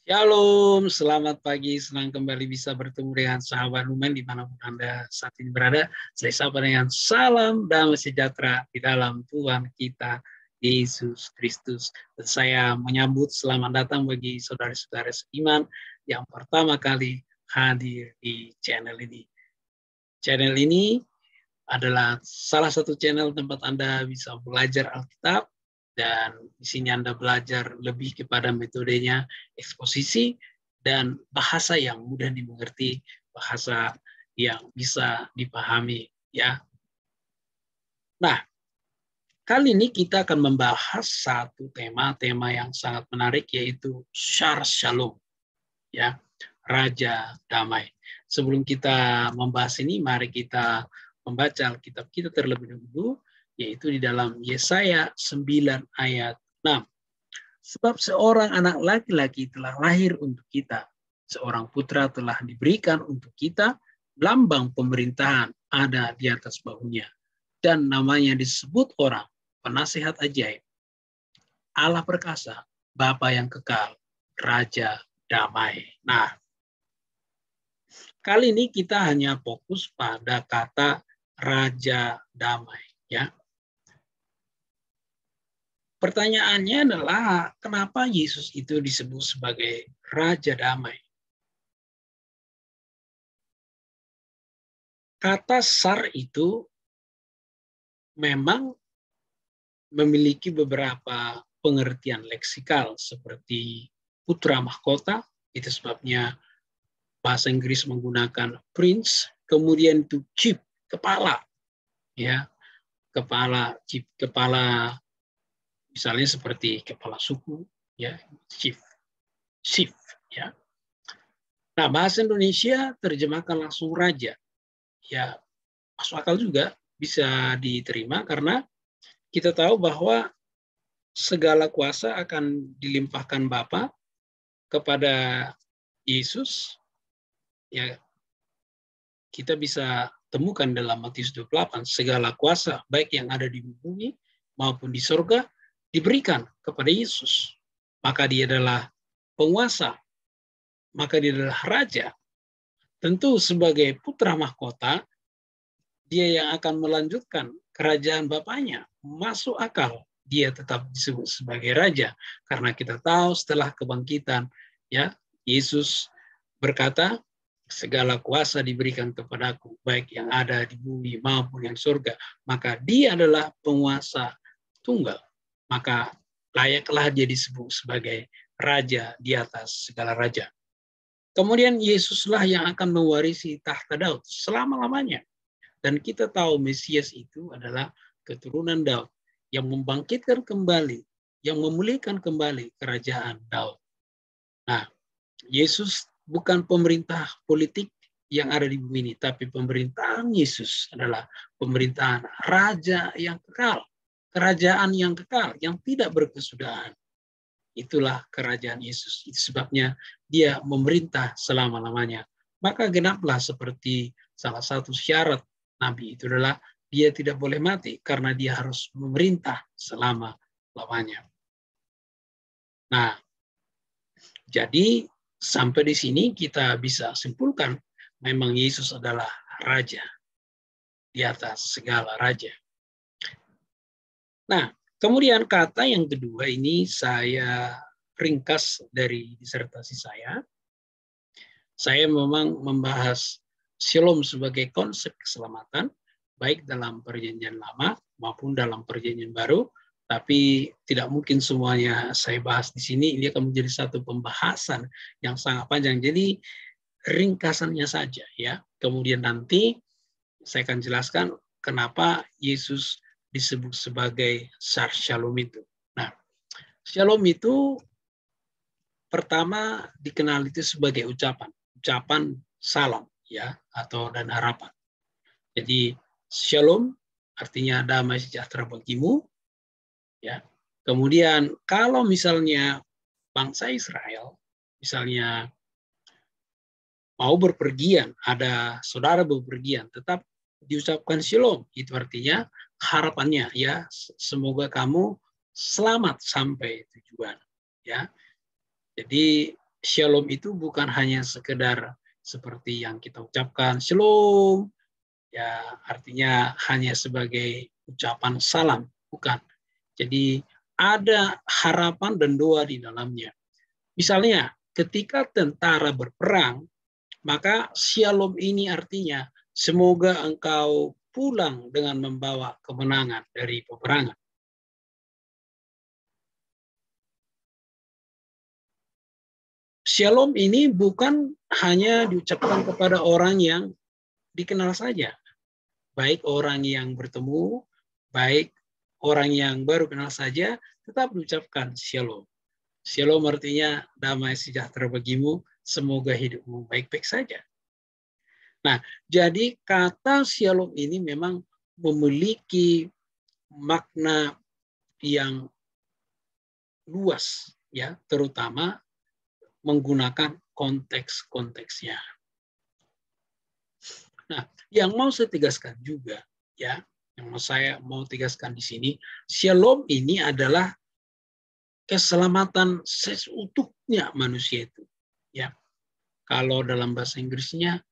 Shalom, selamat pagi. Senang kembali bisa bertemu dengan sahabat Lumen dimanapun Anda saat ini berada. Saya sapa dengan salam damai sejahtera di dalam Tuhan kita, Yesus Kristus. Dan saya menyambut selamat datang bagi saudara-saudara seiman yang pertama kali hadir di channel ini. Channel ini adalah salah satu channel tempat Anda bisa belajar Alkitab, dan di sini Anda belajar lebih kepada metodenya eksposisi dan bahasa yang mudah dimengerti, bahasa yang bisa dipahami, ya. Nah, kali ini kita akan membahas satu tema yang sangat menarik, yaitu Shar Shalom, ya, Raja Damai. Sebelum kita membahas ini, mari kita membaca Alkitab kita terlebih dahulu, yaitu di dalam Yesaya 9 ayat 6. Sebab seorang anak laki-laki telah lahir untuk kita, seorang putra telah diberikan untuk kita, lambang pemerintahan ada di atas bahunya, dan namanya disebut orang penasihat ajaib, Allah perkasa, Bapa yang kekal, Raja Damai. Nah, kali ini kita hanya fokus pada kata Raja Damai, ya. Pertanyaannya adalah, kenapa Yesus itu disebut sebagai Raja Damai? Kata Sar itu memang memiliki beberapa pengertian leksikal, seperti putra mahkota, itu sebabnya bahasa Inggris menggunakan prince, kemudian itu chief, kepala, ya, kepala, chief, kepala, misalnya seperti kepala suku, ya, chief, ya. Nah, bahasa Indonesia terjemahkan langsung raja, ya, masuk akal juga, bisa diterima karena kita tahu bahwa segala kuasa akan dilimpahkan Bapa kepada Yesus, ya. Kita bisa temukan dalam Matius 28, segala kuasa baik yang ada di bumi maupun di surga diberikan kepada Yesus. Maka dia adalah penguasa, maka dia adalah raja. Tentu sebagai putra mahkota, dia yang akan melanjutkan kerajaan Bapaknya. Masuk akal dia tetap disebut sebagai raja, karena kita tahu setelah kebangkitan, ya, Yesus berkata, segala kuasa diberikan kepadaku, baik yang ada di bumi maupun yang surga. Maka dia adalah penguasa tunggal. Maka layaklah dia disebut sebagai raja di atas segala raja. Kemudian Yesuslah yang akan mewarisi tahta Daud selama-lamanya. Dan kita tahu Mesias itu adalah keturunan Daud yang membangkitkan kembali, yang memulihkan kembali kerajaan Daud. Nah, Yesus bukan pemerintah politik yang ada di bumi ini, tapi pemerintahan Yesus adalah pemerintahan raja yang kekal, kerajaan yang kekal, yang tidak berkesudahan. Itulah kerajaan Yesus. Itu sebabnya dia memerintah selama-lamanya. Maka genaplah seperti salah satu syarat Nabi itu adalah dia tidak boleh mati karena dia harus memerintah selama-lamanya. Nah, jadi sampai di sini kita bisa simpulkan memang Yesus adalah raja di atas segala raja. Nah, kemudian kata yang kedua ini saya ringkas dari disertasi saya. Saya memang membahas Shalom sebagai konsep keselamatan, baik dalam perjanjian lama maupun dalam perjanjian baru, tapi tidak mungkin semuanya saya bahas di sini. Ini akan menjadi satu pembahasan yang sangat panjang. Jadi ringkasannya saja, ya. Kemudian nanti saya akan jelaskan kenapa Yesus disebut sebagai Shar Shalom itu. Nah, Shalom itu pertama dikenal itu sebagai ucapan salam, ya, atau dan harapan. Jadi Shalom artinya damai sejahtera bagimu, ya. Kemudian kalau misalnya bangsa Israel misalnya mau berpergian, ada saudara berpergian, tetap diucapkan Shalom. Itu artinya harapannya, ya, semoga kamu selamat sampai tujuan, ya. Jadi Shalom itu bukan hanya sekedar seperti yang kita ucapkan shalom, ya artinya hanya sebagai ucapan salam, bukan. Jadi ada harapan dan doa di dalamnya. Misalnya ketika tentara berperang, maka shalom ini artinya semoga engkau pulang dengan membawa kemenangan dari peperangan. Shalom ini bukan hanya diucapkan kepada orang yang dikenal saja, baik orang yang bertemu, baik orang yang baru kenal saja, tetap diucapkan shalom. Shalom artinya damai sejahtera bagimu, semoga hidupmu baik-baik saja. Nah, jadi kata shalom ini memang memiliki makna yang luas, ya, terutama menggunakan konteks-konteksnya. Nah, yang mau saya tegaskan juga, ya, yang saya mau tegaskan di sini, shalom ini adalah keselamatan seutuhnya manusia itu, ya. Kalau dalam bahasa Inggrisnya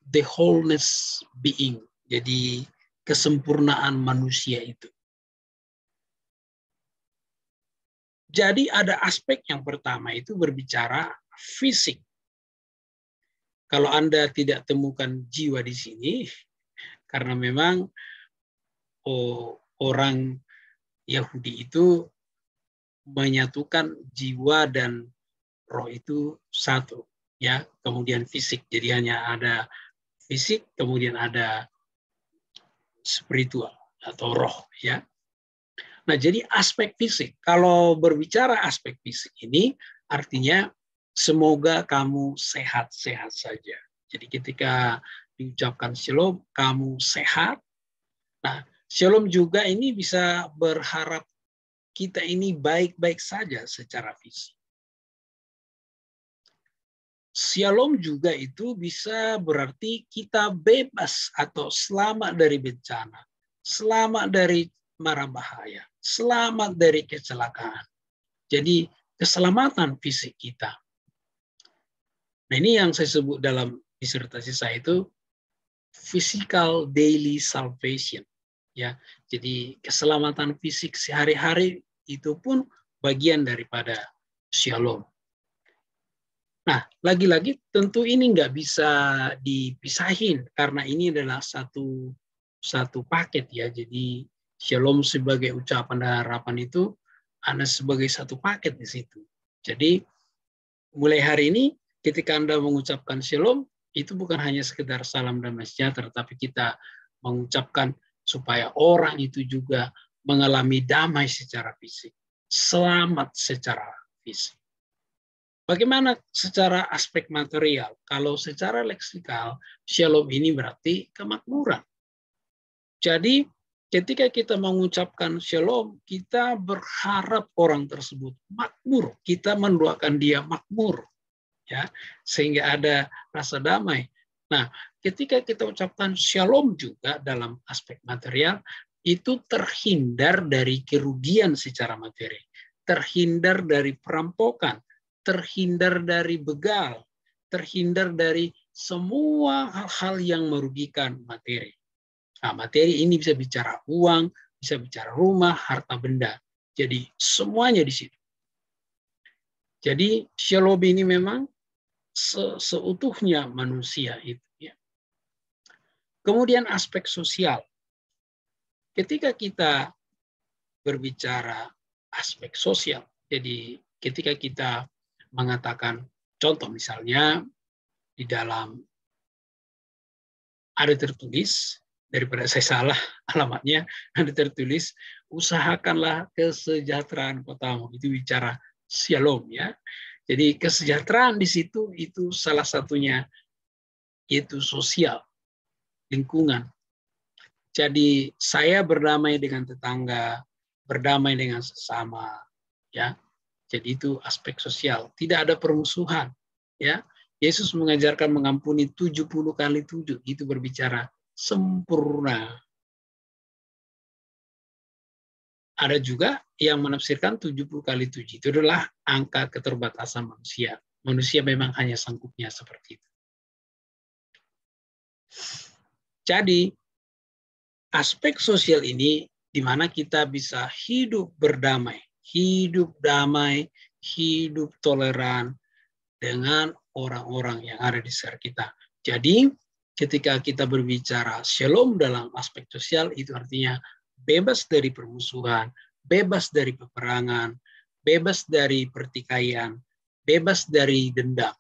the wholeness being, jadi kesempurnaan manusia itu. Jadi ada aspek yang pertama itu berbicara fisik. Kalau Anda tidak temukan jiwa di sini, karena memang orang Yahudi itu menyatukan jiwa dan roh itu satu, ya. Kemudian fisik, jadi hanya ada fisik, kemudian ada spiritual atau roh, ya. Nah, jadi aspek fisik, kalau berbicara aspek fisik ini artinya semoga kamu sehat-sehat saja. Jadi ketika diucapkan shalom, kamu sehat. Nah, shalom juga ini bisa berharap kita ini baik-baik saja secara fisik. Shalom juga itu bisa berarti kita bebas atau selamat dari bencana, selamat dari mara bahaya, selamat dari kecelakaan. Jadi keselamatan fisik kita. Nah, ini yang saya sebut dalam disertasi saya itu physical daily salvation. Ya, jadi keselamatan fisik sehari-hari itu pun bagian daripada shalom. Nah, lagi-lagi tentu ini nggak bisa dipisahin karena ini adalah satu paket, ya. Jadi shalom sebagai ucapan dan harapan itu ada sebagai satu paket di situ. Jadi mulai hari ini ketika Anda mengucapkan shalom, itu bukan hanya sekedar salam damai sejahtera, tapi kita mengucapkan supaya orang itu juga mengalami damai secara fisik, selamat secara fisik. Bagaimana secara aspek material? Kalau secara leksikal, shalom ini berarti kemakmuran. Jadi ketika kita mengucapkan shalom, kita berharap orang tersebut makmur. Kita mendoakan dia makmur, ya, sehingga ada rasa damai. Nah, ketika kita ucapkan shalom juga dalam aspek material, itu terhindar dari kerugian secara materi, terhindar dari perampokan, terhindar dari begal, terhindar dari semua hal-hal yang merugikan materi. Nah, materi ini bisa bicara uang, bisa bicara rumah, harta benda. Jadi semuanya di situ. Jadi shalom ini memang seutuhnya manusia itu, ya. Kemudian aspek sosial. Ketika kita berbicara aspek sosial, jadi ketika kita mengatakan, contoh misalnya di dalam ada tertulis, daripada saya salah alamatnya, ada tertulis usahakanlah kesejahteraan kotamu. Itu bicara shalom, ya. Jadi kesejahteraan di situ itu salah satunya yaitu sosial, lingkungan. Jadi saya berdamai dengan tetangga, berdamai dengan sesama, ya. Jadi itu aspek sosial. Tidak ada permusuhan, ya. Yesus mengajarkan mengampuni 70 kali 7. Itu berbicara sempurna. Ada juga yang menafsirkan 70 kali 7. Itu adalah angka keterbatasan manusia. Manusia memang hanya sanggupnya seperti itu. Jadi, aspek sosial ini di mana kita bisa hidup berdamai, hidup damai, hidup toleran dengan orang-orang yang ada di sekitar kita. Jadi, ketika kita berbicara shalom dalam aspek sosial, itu artinya bebas dari permusuhan, bebas dari peperangan, bebas dari pertikaian, bebas dari dendam.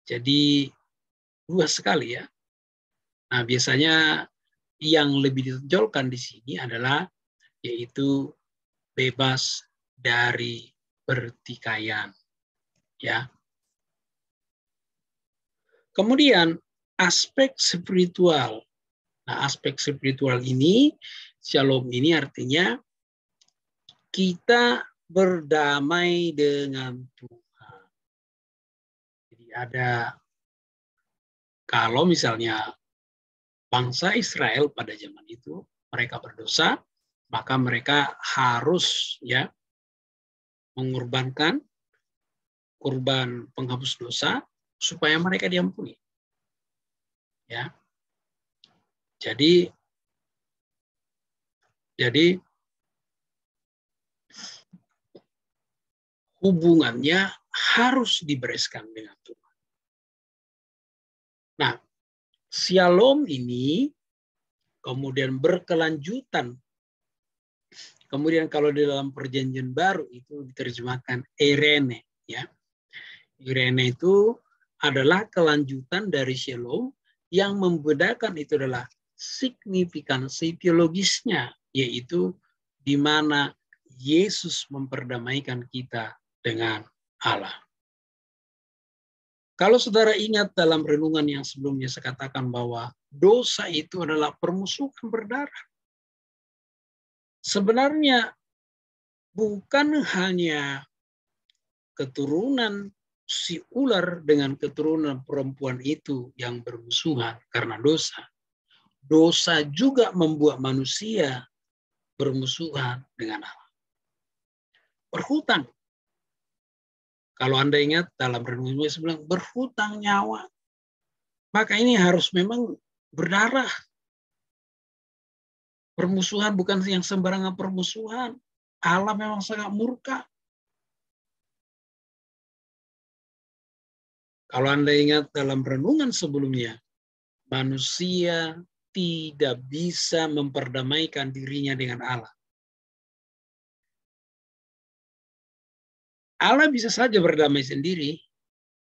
Jadi, luas sekali ya. Nah, biasanya yang lebih ditonjolkan di sini adalah yaitu bebas dari pertikaian. Ya. Kemudian aspek spiritual. Nah, aspek spiritual ini, shalom ini artinya kita berdamai dengan Tuhan. Jadi ada, kalau misalnya bangsa Israel pada zaman itu mereka berdosa, maka mereka harus ya mengorbankan kurban penghapus dosa supaya mereka diampuni. Ya. Jadi hubungannya harus dibereskan dengan Tuhan. Nah, shalom ini kemudian berkelanjutan. Kemudian kalau di dalam perjanjian baru itu diterjemahkan eirene. Ya. Eirene itu adalah kelanjutan dari shalom yang membedakan itu adalah signifikansi teologisnya, yaitu di mana Yesus memperdamaikan kita dengan Allah. Kalau saudara ingat dalam renungan yang sebelumnya saya katakan bahwa dosa itu adalah permusuhan berdarah. Sebenarnya bukan hanya keturunan si ular dengan keturunan perempuan itu yang bermusuhan karena dosa. Dosa juga membuat manusia bermusuhan dengan Allah. Berhutang. Kalau Anda ingat dalam renungan saya bilang berhutang nyawa. Maka ini harus memang berdarah. Permusuhan bukan yang sembarangan permusuhan. Allah memang sangat murka. Kalau Anda ingat dalam renungan sebelumnya, manusia tidak bisa memperdamaikan dirinya dengan Allah. Allah bisa saja berdamai sendiri,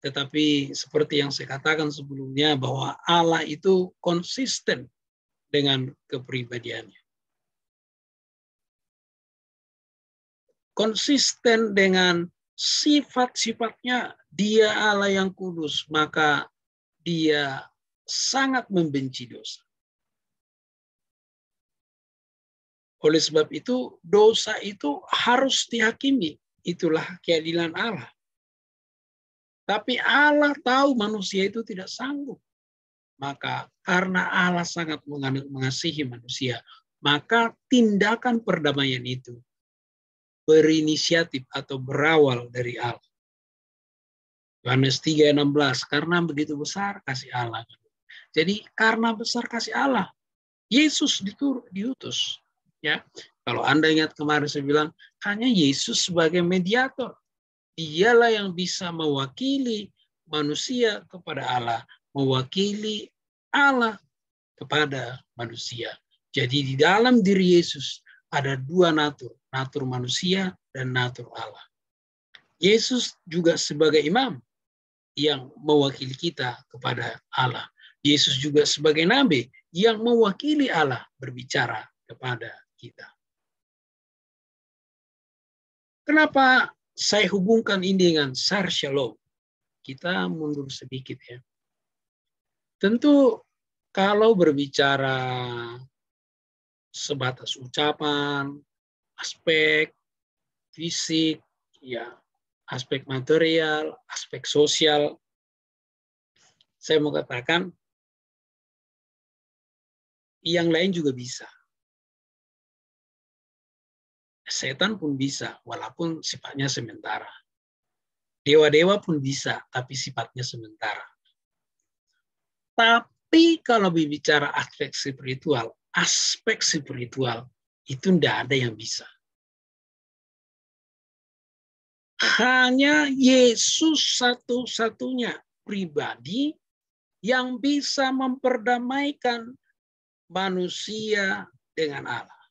tetapi seperti yang saya katakan sebelumnya bahwa Allah itu konsisten dengan kepribadiannya. Konsisten dengan sifat-sifatnya, dia Allah yang kudus, maka dia sangat membenci dosa. Oleh sebab itu, dosa itu harus dihakimi. Itulah keadilan Allah. Tapi Allah tahu manusia itu tidak sanggup. Maka karena Allah sangat mengasihi manusia, maka tindakan perdamaian itu berinisiatif atau berawal dari Allah. Yohanes 3:16, karena begitu besar kasih Allah. Jadi karena besar kasih Allah, Yesus diutus. Ya, kalau Anda ingat kemarin saya bilang, hanya Yesus sebagai mediator. Dialah yang bisa mewakili manusia kepada Allah, mewakili Allah kepada manusia. Jadi di dalam diri Yesus ada dua natur, natur manusia dan natur Allah. Yesus juga sebagai imam yang mewakili kita kepada Allah. Yesus juga sebagai nabi yang mewakili Allah berbicara kepada kita. Kenapa saya hubungkan ini dengan Sar Shalom? Kita mundur sedikit ya. Tentu kalau berbicara sebatas ucapan, aspek fisik, ya, aspek material, aspek sosial, saya mau katakan yang lain juga bisa. Setan pun bisa, walaupun sifatnya sementara. Dewa-dewa pun bisa, tapi sifatnya sementara. Tapi kalau berbicara aspek spiritual itu tidak ada yang bisa. Hanya Yesus satu-satunya pribadi yang bisa memperdamaikan manusia dengan Allah.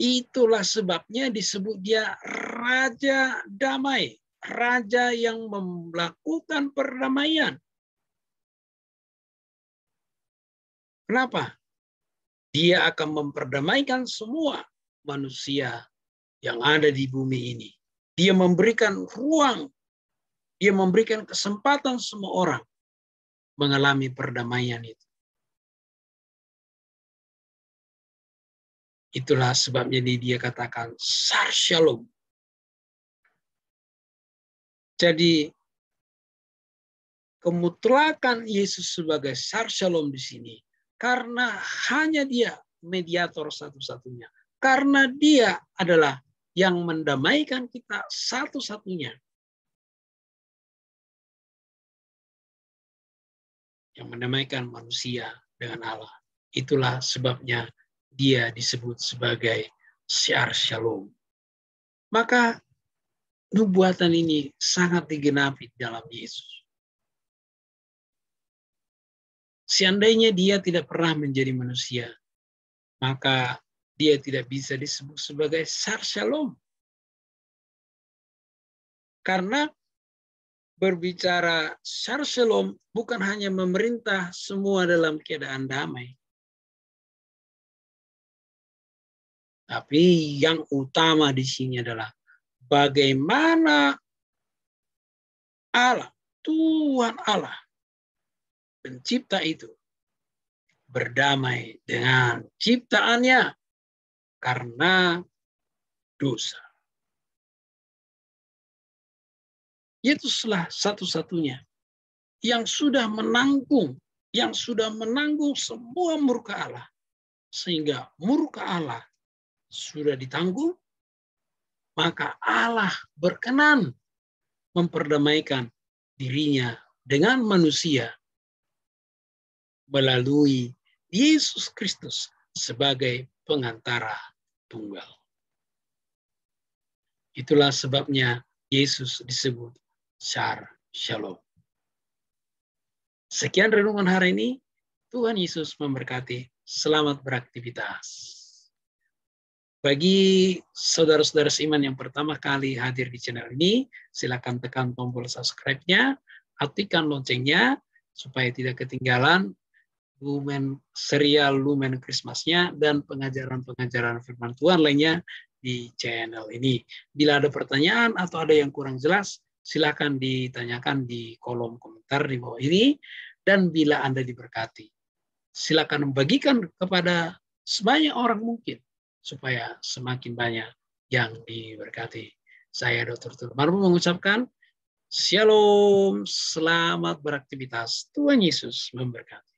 Itulah sebabnya disebut dia Raja Damai, Raja yang melakukan perdamaian. Kenapa? Dia akan memperdamaikan semua manusia yang ada di bumi ini. Dia memberikan ruang, dia memberikan kesempatan semua orang mengalami perdamaian itu. Itulah sebabnya dia katakan Sar Shalom. Jadi kemutlakan Yesus sebagai Sar Shalom di sini karena hanya dia mediator satu-satunya. Karena dia adalah yang mendamaikan kita satu-satunya. Yang mendamaikan manusia dengan Allah. Itulah sebabnya dia disebut sebagai Sar Shalom. Maka nubuatan ini sangat digenapi dalam Yesus. Seandainya dia tidak pernah menjadi manusia, maka dia tidak bisa disebut sebagai Sar Shalom. Karena berbicara Sar Shalom bukan hanya memerintah semua dalam keadaan damai. Tapi yang utama di sini adalah bagaimana Allah, Tuhan Allah, pencipta itu berdamai dengan ciptaannya karena dosa. Yesuslah satu-satunya yang sudah menanggung semua murka Allah. Sehingga murka Allah sudah ditanggung, maka Allah berkenan memperdamaikan dirinya dengan manusia melalui Yesus Kristus sebagai pengantara tunggal. Itulah sebabnya Yesus disebut Sar Shalom. Sekian renungan hari ini. Tuhan Yesus memberkati. Selamat beraktivitas. Bagi saudara-saudara seiman yang pertama kali hadir di channel ini, silakan tekan tombol subscribe-nya, aktifkan loncengnya, supaya tidak ketinggalan serial Lumen Christmas-nya dan pengajaran-pengajaran firman Tuhan lainnya di channel ini. Bila ada pertanyaan atau ada yang kurang jelas, silakan ditanyakan di kolom komentar di bawah ini. Dan bila Anda diberkati, silakan membagikan kepada sebanyak orang mungkin, supaya semakin banyak yang diberkati. Saya Dr. Tulmarmo mengucapkan Shalom, selamat beraktivitas. Tuhan Yesus memberkati.